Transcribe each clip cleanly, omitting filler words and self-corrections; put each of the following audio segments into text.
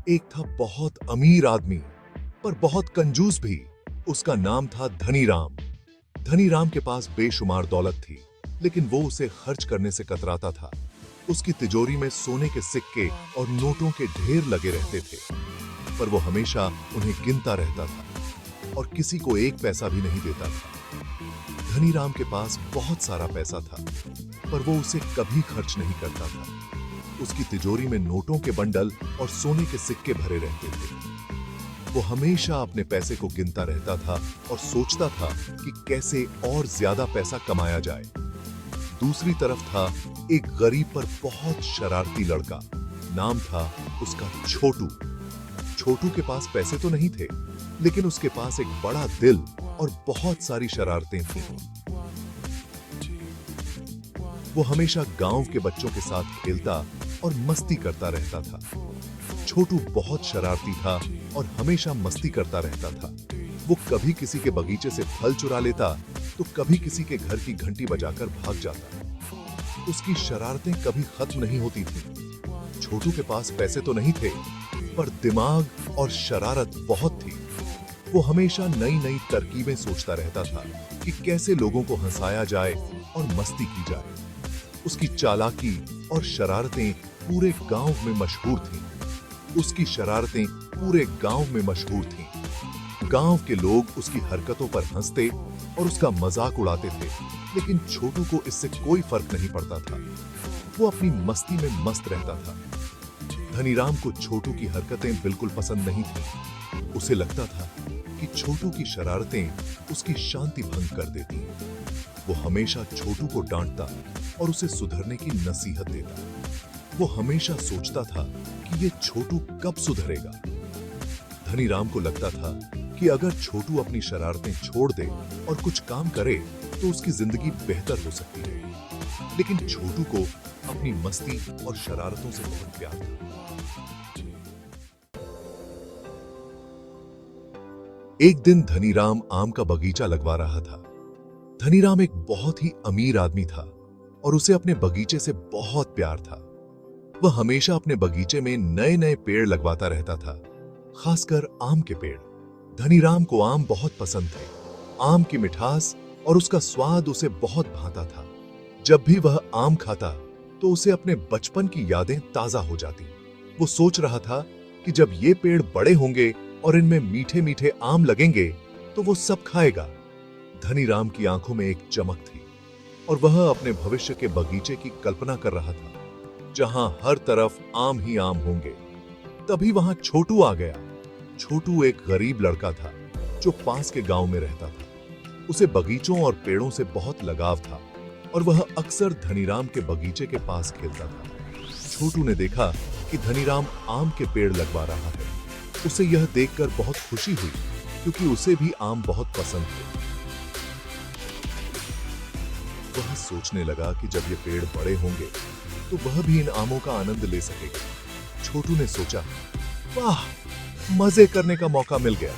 एक था बहुत अमीर आदमी, पर बहुत कंजूस भी। उसका नाम था धनीराम। धनीराम के पास बेशुमार दौलत थी, लेकिन वो उसे खर्च करने से कतराता था। उसकी तिजोरी में सोने के सिक्के और नोटों के ढेर लगे रहते थे, पर वो हमेशा उन्हें गिनता रहता था और किसी को एक पैसा भी नहीं देता था। धनीराम के पास बहुत सारा पैसा था, पर वो उसे कभी खर्च नहीं करता था। उसकी तिजोरी में नोटों के बंडल और सोने के सिक्के भरे रहते थे। वो हमेशा अपने पैसे को गिनता रहता था और सोचता था कि कैसे और ज्यादा पैसा कमाया जाए। दूसरी तरफ था एक गरीब पर बहुत शरारती लड़का। नाम था उसका छोटू। छोटू के पास पैसे तो नहीं थे, लेकिन उसके पास एक बड़ा दिल और बहुत सारी शरारतें थीं। वो हमेशा गांव के बच्चों के साथ खेलता और मस्ती करता रहता था। छोटू बहुत शरारती था और हमेशा मस्ती करता रहता था। वो कभी किसी के बगीचे से फल चुरा लेता, तो कभी किसी के घर की घंटी बजाकर भाग जाता। उसकी शरारतें कभी खत्म नहीं होती थीं। छोटू के पास पैसे तो नहीं थे, पर दिमाग और शरारत बहुत थी। वो हमेशा नई नई तरकीबें सोचता रहता था कि कैसे लोगों को हंसाया जाए और मस्ती की जाए। उसकी चालाकी और शरारतें पूरे गांव में मशहूर थीं। उसकी शरारतें पूरे गांव में मशहूर थीं। गांव के लोग उसकी हरकतों पर हंसते और उसका मजाक उड़ाते थे, लेकिन छोटू को इससे कोई फर्क नहीं पड़ता था। वो अपनी मस्ती में मस्त रहता था। धनीराम को छोटू की हरकतें बिल्कुल पसंद नहीं थीं। उसे लगता था कि छोटू की शरारतें उसकी शांति भंग कर देती। वो हमेशा छोटू को डांटता और उसे सुधरने की नसीहत देता। वो हमेशा सोचता था कि ये छोटू कब सुधरेगा। धनीराम को लगता था कि अगर छोटू अपनी शरारतें छोड़ दे और कुछ काम करे, तो उसकी जिंदगी बेहतर हो सकती है। लेकिन छोटू को अपनी मस्ती और शरारतों से बहुत प्यार था। एक दिन धनीराम आम का बगीचा लगवा रहा था। धनीराम एक बहुत ही अमीर आदमी था और उसे अपने बगीचे से बहुत प्यार था। वह हमेशा अपने बगीचे में नए नए पेड़ लगवाता रहता था, खासकर आम के पेड़। धनीराम को आम बहुत पसंद थे। आम की मिठास और उसका स्वाद उसे बहुत भाता था। जब भी वह आम खाता, तो उसे अपने बचपन की यादें ताजा हो जाती। वो सोच रहा था कि जब ये पेड़ बड़े होंगे और इनमें मीठे मीठे आम लगेंगे, तो वो सब खाएगा। धनीराम की आंखों में एक चमक थी और वह अपने भविष्य के बगीचे की कल्पना कर रहा था, जहां हर तरफ आम ही आम होंगे। तभी वहां छोटू आ गया। छोटू एक गरीब लड़का था जो पास के गांव में रहता था। उसे बगीचों और पेड़ों से बहुत लगाव था और वह अक्सर धनीराम के बगीचे के पास खेलता था। छोटू ने देखा कि धनीराम आम के पेड़ लगवा रहा है। उसे यह देखकर बहुत खुशी हुई, क्योंकि उसे भी आम बहुत पसंद थे। वह सोचने लगा कि जब ये पेड़ बड़े होंगे, तो वह भी इन आमों का आनंद ले सकेगा। छोटू ने सोचा, वाह, मजे करने का मौका मिल गया।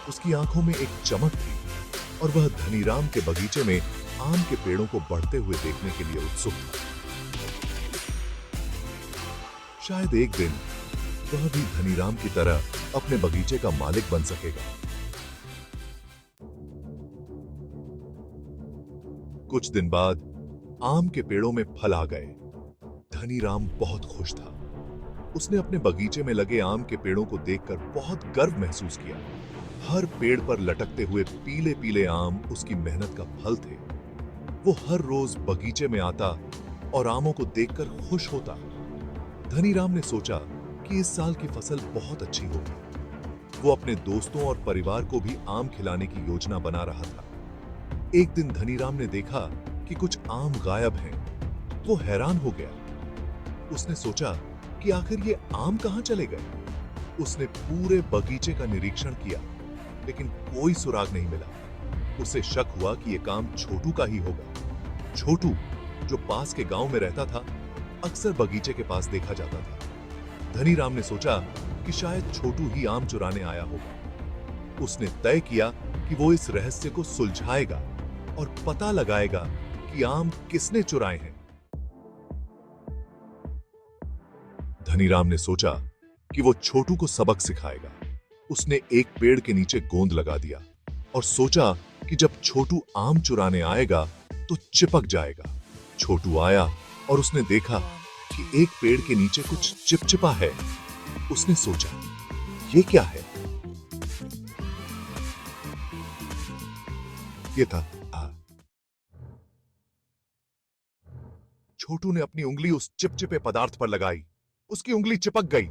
उसकी आंखों में एक चमक थी और वह धनीराम के बगीचे में आम के पेड़ों को बढ़ते हुए देखने के लिए उत्सुक था। शायद एक दिन वह भी धनीराम की तरह अपने बगीचे का मालिक बन सकेगा। कुछ दिन बाद आम के पेड़ों में फल आ गए। धनीराम बहुत खुश था। उसने अपने बगीचे में लगे आम के पेड़ों को देखकर बहुत गर्व महसूस किया। हर पेड़ पर लटकते हुए पीले पीले आम उसकी मेहनत का फल थे। वो हर रोज बगीचे में आता और आमों को देखकर खुश होता। धनीराम ने सोचा कि इस साल की फसल बहुत अच्छी होगी। वो अपने दोस्तों और परिवार को भी आम खिलाने की योजना बना रहा था। एक दिन धनीराम ने देखा कि कुछ आम गायब हैं। वो हैरान हो गया। उसने सोचा कि आखिर ये आम कहां चले गए। उसने पूरे बगीचे का निरीक्षण किया, लेकिन कोई सुराग नहीं मिला। उसे शक हुआ कि यह काम छोटू का ही होगा। छोटू, जो पास के गांव में रहता था, अक्सर बगीचे के पास देखा जाता था। धनीराम ने सोचा कि शायद छोटू ही आम चुराने आया होगा। उसने तय किया कि वो इस रहस्य को सुलझाएगा और पता लगाएगा कि आम किसने चुराए हैं। धनीराम ने सोचा कि वो छोटू को सबक सिखाएगा। उसने एक पेड़ के नीचे गोंद लगा दिया और सोचा कि जब छोटू आम चुराने आएगा तो चिपक जाएगा। छोटू आया और उसने देखा कि एक पेड़ के नीचे कुछ चिपचिपा है। उसने सोचा, ये क्या है? ये था छोटू ने अपनी उंगली उस चिपचिपे पदार्थ पर लगाई। उसकी उंगली चिपक गई।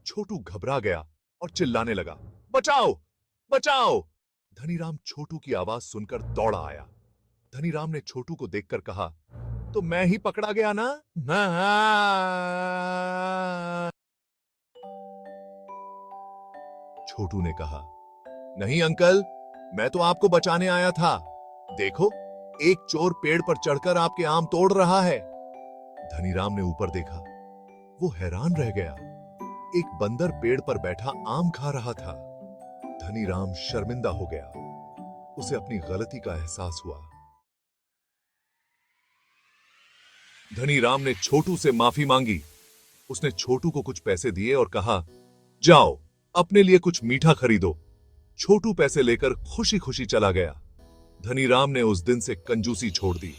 छोटू घबरा गया और चिल्लाने लगा, बचाओ, बचाओ। धनीराम छोटू की आवाज सुनकर दौड़ा आया। धनीराम ने छोटू को देखकर कहा, तो मैं ही पकड़ा गया ना? छोटू ने कहा, नहीं अंकल, मैं तो आपको बचाने आया था। देखो, एक चोर पेड़ पर चढ़कर आपके आम तोड़ रहा है। धनीराम ने ऊपर देखा। वो हैरान रह गया। एक बंदर पेड़ पर बैठा आम खा रहा था। धनीराम शर्मिंदा हो गया। उसे अपनी गलती का एहसास हुआ। धनीराम ने छोटू से माफी मांगी। उसने छोटू को कुछ पैसे दिए और कहा, जाओ, अपने लिए कुछ मीठा खरीदो। छोटू पैसे लेकर खुशी खुशी चला गया। धनीराम ने उस दिन से कंजूसी छोड़ दी।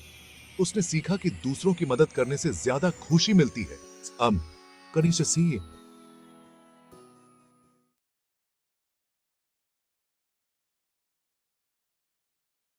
उसने सीखा कि दूसरों की मदद करने से ज्यादा खुशी मिलती है। हम कहीं से सी